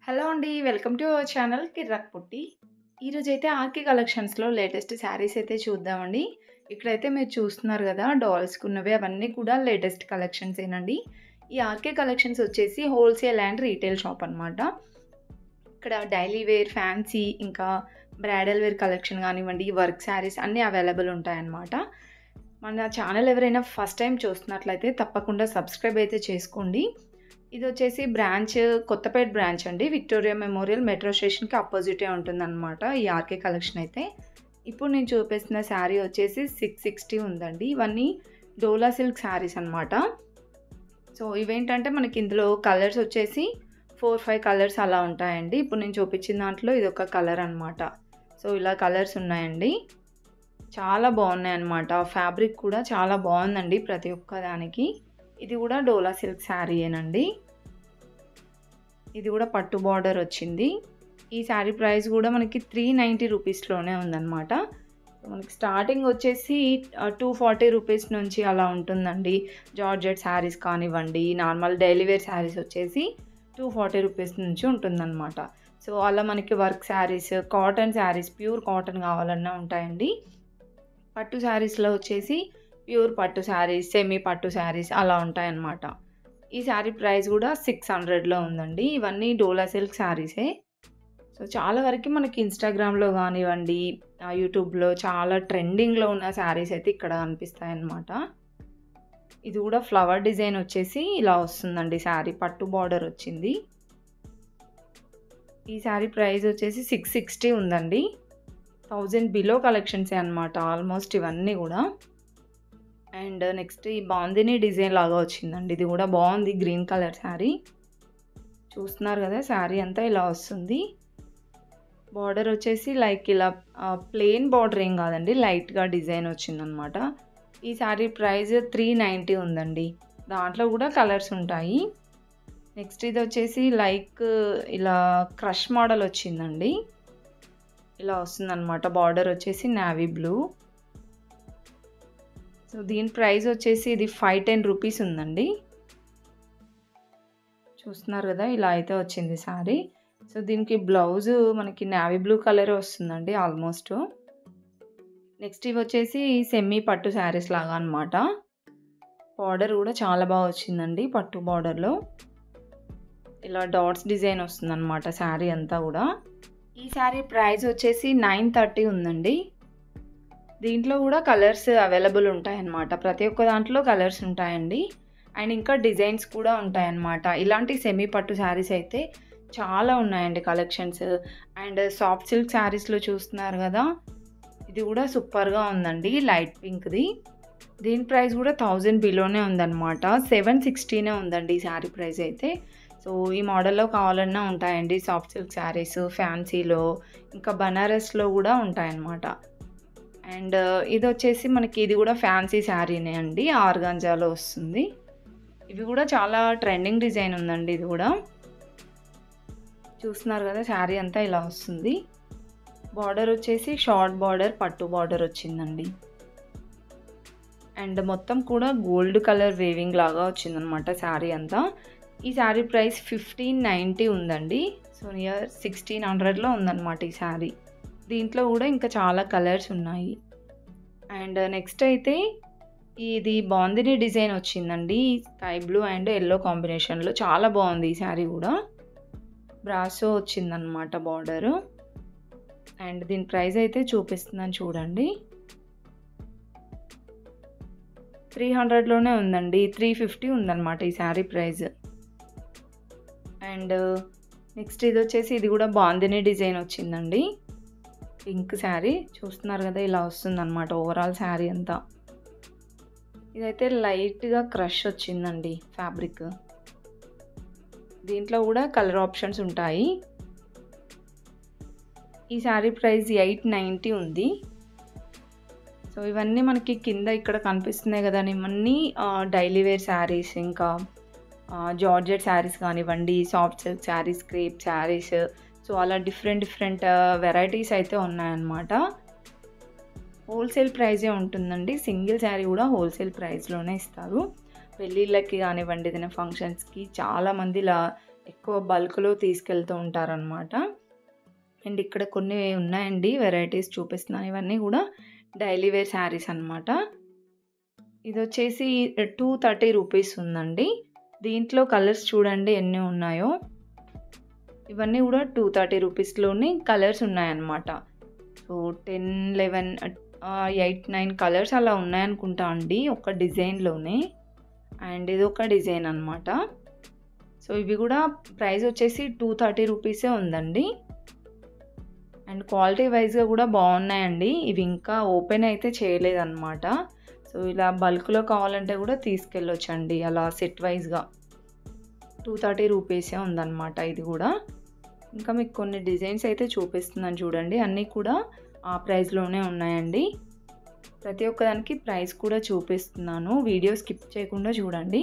Hello అండి. Welcome to our channel కిర్రక్ పుట్టి. ఈరోజైతే ఆర్‌కే కలెక్షన్స్‌లో లేటెస్ట్ శారీస్ అయితే చూద్దామండి. ఇక్కడైతే మీరు చూస్తున్నారు గదా! డాల్స్‌కున్నవి అవన్నీ కూడా లేటెస్ట్ కలెక్షన్సేనండి. ఈ ఆర్‌కే కలెక్షన్స్ వచ్చేసి హోల్‌సేల్ అండ్ రీటైల్ షాప్ అనమాట. ఇక్కడ డైలీ వేర్, ఫ్యాన్సీ ఇంకా బ్రైడల్ వేర్ కలెక్షన్ గానివ్వండి, వర్క్ శారీస్ అన్నీ అవైలబుల్ ఉంటాయన్నమాట. మన ఛానల్ ఎవరైనా ఫస్ట్ టైమ్ చూస్తున్నట్లయితే తప్పకుండా సబ్స్క్రైబ్ అయితే చేసుకోండి. ఇదొచ్చేసి బ్రాంచ్ కొత్తపేట బ్రాంచ్ అండి. విక్టోరియా మెమోరియల్ మెట్రో స్టేషన్‌కి అపోజిటే ఉంటుందనమాట ఈ ఆర్‌కే కలెక్షన్ అయితే. ఇప్పుడు నేను చూపిస్తున్న శారీ వచ్చేసి 660 ఉందండి. ఇవన్నీ డోలా సిల్క్ శారీస్ అనమాట. సో, ఇవేంటంటే మనకి ఇందులో కలర్స్ వచ్చేసి 4, 5 కలర్స్ అలా ఉంటాయండి. ఇప్పుడు నేను చూపించిన దాంట్లో ఇదొక కలర్ అనమాట. సో, ఇలా కలర్స్ ఉన్నాయండి. చాలా బాగున్నాయన్నమాట. ఫ్యాబ్రిక్ కూడా చాలా బాగుందండి ప్రతి ఒక్క దానికి. ఇది కూడా డోలా సిల్క్ శారీయేనండి. ఇది కూడా పట్టు బార్డర్ వచ్చింది. ఈ శారీ ప్రైస్ కూడా మనకి 390 రూపీస్‌లోనే ఉందన్నమాట. మనకి స్టార్టింగ్ వచ్చేసి 240 రూపీస్ నుంచి అలా ఉంటుందండి. జార్జెట్ శారీస్ కానివ్వండి, నార్మల్ డైలీ వేర్ శారీస్ వచ్చేసి 240 రూపీస్ నుంచి ఉంటుందన్నమాట. సో, అలా మనకి work saris, cotton saris, pure cotton కావాలన్నా ఉంటాయండి. పట్టు శారీస్‌లో వచ్చేసి ప్యూర్ పట్టు శారీస్, సెమీ పట్టు శారీస్ అలా ఉంటాయన్నమాట. ఈ శారీ ప్రైస్ కూడా 600లో ఉందండి. ఇవన్నీ డోలా సిల్క్ శారీసే. సో, చాలా వరకు మనకి ఇన్‌స్టాగ్రామ్‌లో గానివ్వండి, యూట్యూబ్‌లో చాలా ట్రెండింగ్‌లో ఉన్న శారీస్ అయితే ఇక్కడ కనిపిస్తాయన్నమాట. ఇది కూడా ఫ్లవర్ డిజైన్ వచ్చేసి ఇలా వస్తుందండి శారీ. పట్టు బార్డర్ వచ్చింది. ఈ శారీ ప్రైస్ వచ్చేసి 660 ఉందండి. 1000 బిలో కలెక్షన్సే అనమాట ఆల్మోస్ట్ ఇవన్నీ కూడా. అండ్ నెక్స్ట్ ఈ బాందిని డిజైన్ లాగా వచ్చిందండి. ఇది కూడా బాగుంది. Green colour sari. చూస్తున్నారు కదా! శారీ అంతా ఇలా వస్తుంది. బార్డర్ వచ్చేసి లైక్ ఇలా ప్లెయిన్ బార్డర్ ఏం కాదండి. లైట్‌గా డిజైన్ వచ్చిందనమాట. ఈ శారీ ప్రైస్ 390 ఉందండి. దాంట్లో కూడా కలర్స్ ఉంటాయి. నెక్స్ట్ ఇది వచ్చేసి లైక్ ఇలా క్రష్ మోడల్ వచ్చిందండి. ఇలా వస్తుందనమాట. బార్డర్ వచ్చేసి నేవీ బ్లూ. సో, దీని ప్రైస్ వచ్చేసి ఇది 510 రూపీస్ ఉందండి. చూస్తున్నారు కదా! ఇలా అయితే వచ్చింది శారీ. సో, దీనికి బ్లౌజు మనకి నేవీ బ్లూ కలరే వస్తుందండి ఆల్మోస్ట్. నెక్స్ట్ ఇవి వచ్చేసి సెమీ పట్టు శారీస్ లాగా అనమాట. బార్డర్ కూడా చాలా బాగా వచ్చిందండి పట్టు బార్డర్‌లో. ఇలా డాట్స్ డిజైన్ వస్తుందనమాట శారీ అంతా కూడా. ఈ శారీ ప్రైస్ వచ్చేసి 930 ఉందండి. దీంట్లో కూడా కలర్స్ అవైలబుల్ ఉంటాయన్నమాట. ప్రతి ఒక్క దాంట్లో కలర్స్ ఉంటాయండి. అండ్ ఇంకా డిజైన్స్ కూడా ఉంటాయన్నమాట. ఇలాంటి సెమీ పట్టు శారీస్ అయితే చాలా ఉన్నాయండి కలెక్షన్స్. అండ్ సాఫ్ట్ సిల్క్ శారీస్‌లో చూస్తున్నారు కదా! ఇది కూడా సూపర్‌గా ఉందండి. లైట్ పింక్‌ది. దీని ప్రైస్ కూడా 1000 బిలోనే ఉందన్నమాట. 760నే ఉందండి ఈ శారీ ప్రైస్ అయితే. సో, ఈ మోడల్‌లో కావాలన్నా ఉంటాయండి సాఫ్ట్ సిల్క్ శారీస్, ఫ్యాన్సీలో ఇంకా బనారస్‌లో కూడా ఉంటాయన్నమాట. అండ్ ఇదొచ్చేసి మనకి ఇది కూడా ఫ్యాన్సీ శారీనే అండి. ఆర్గాంజాలో వస్తుంది. ఇవి కూడా చాలా ట్రెండింగ్ డిజైన్ ఉందండి ఇది కూడా. చూస్తున్నారు కదా! శారీ అంతా ఇలా వస్తుంది. బార్డర్ వచ్చేసి షార్ట్ బార్డర్, పట్టు బార్డర్ వచ్చిందండి. అండ్ మొత్తం కూడా గోల్డ్ కలర్ వేవింగ్ లాగా వచ్చిందనమాట శారీ అంతా. ఈ శారీ ప్రైస్ 1590 ఉందండి. సో, నియర్ 1600లో ఉందన్నమాట ఈ శారీ. దీంట్లో కూడా ఇంకా చాలా కలర్స్ ఉన్నాయి. అండ్ నెక్స్ట్ అయితే ఇది బాందిని డిజైన్ వచ్చిందండి. స్కై బ్లూ అండ్ యెల్లో కాంబినేషన్‌లో చాలా బాగుంది ఈ శారీ కూడా. బ్రాసో వచ్చిందనమాట బార్డరు. అండ్ దీని ప్రైస్ అయితే చూపిస్తున్నాను చూడండి. 300లోనే ఉందండి. 350 ఉందన్నమాట ఈ శారీ ప్రైస్. అండ్ నెక్స్ట్ ఇదొచ్చేసి ఇది కూడా బాందిని డిజైన్ వచ్చిందండి. పింక్ శారీ. చూస్తున్నారు కదా! ఇలా వస్తుందన్నమాట ఓవరాల్ శారీ అంతా. ఇదైతే లైట్‌గా క్రష్ వచ్చిందండి ఫ్యాబ్రిక్. దీంట్లో కూడా కలర్ ఆప్షన్స్ ఉంటాయి. ఈ శారీ ప్రైస్ 890 ఉంది. సో, ఇవన్నీ మనకి కింద ఇక్కడ కనిపిస్తున్నాయి కదా! ఇవన్నీ డైలీ వేర్ శారీస్ ఇంకా జార్జెట్ శారీస్ కానివ్వండి, soft silk saris, crepe saris. So, అలా డిఫరెంట్ వెరైటీస్ అయితే ఉన్నాయన్నమాట. హోల్‌సేల్ ప్రైజే ఉంటుందండి. సింగిల్ శారీ కూడా హోల్‌సేల్ ప్రైస్‌లోనే ఇస్తారు. పెళ్ళిళ్ళకి కానివ్వండి, ఏదైనా ఫంక్షన్స్‌కి చాలామంది ఇలా ఎక్కువ బల్క్‌లో తీసుకెళ్తూ ఉంటారనమాట. అండ్ ఇక్కడ కొన్ని ఉన్నాయండి వెరైటీస్ చూపిస్తున్నాను. ఇవన్నీ కూడా డైలీ వేర్ శారీస్ అనమాట. ఇదొచ్చేసి 230 రూపీస్ ఉందండి. దీంట్లో కలర్స్ చూడండి ఎన్ని ఉన్నాయో. ఇవన్నీ కూడా 230 రూపీస్‌లోనే కలర్స్ ఉన్నాయన్నమాట. సో 10, 11 8, 9 కలర్స్ అలా ఉన్నాయనుకుంటా అండి ఒక డిజైన్‌లోనే. అండ్ ఇదొక డిజైన్ అనమాట. సో ఇవి కూడా ప్రైస్ వచ్చేసి 230 రూపీసే ఉందండి. అండ్ క్వాలిటీ వైజ్‌గా కూడా బాగున్నాయండి. ఇవి ఇంకా ఓపెన్ అయితే చేయలేదన్నమాట. సో ఇలా బల్క్‌లో కావాలంటే కూడా తీసుకెళ్ళొచ్చండి అలా సెట్ వైజ్‌గా. 230 రూపీసే ఉందన్నమాట ఇది కూడా. ఇంకా మీకు కొన్ని డిజైన్స్ అయితే చూపిస్తున్నాను చూడండి. అన్నీ కూడా ఆ ప్రైస్‌లోనే ఉన్నాయండి. ప్రతి ఒక్కదానికి ప్రైస్ కూడా చూపిస్తున్నాను. వీడియో స్కిప్ చేయకుండా చూడండి.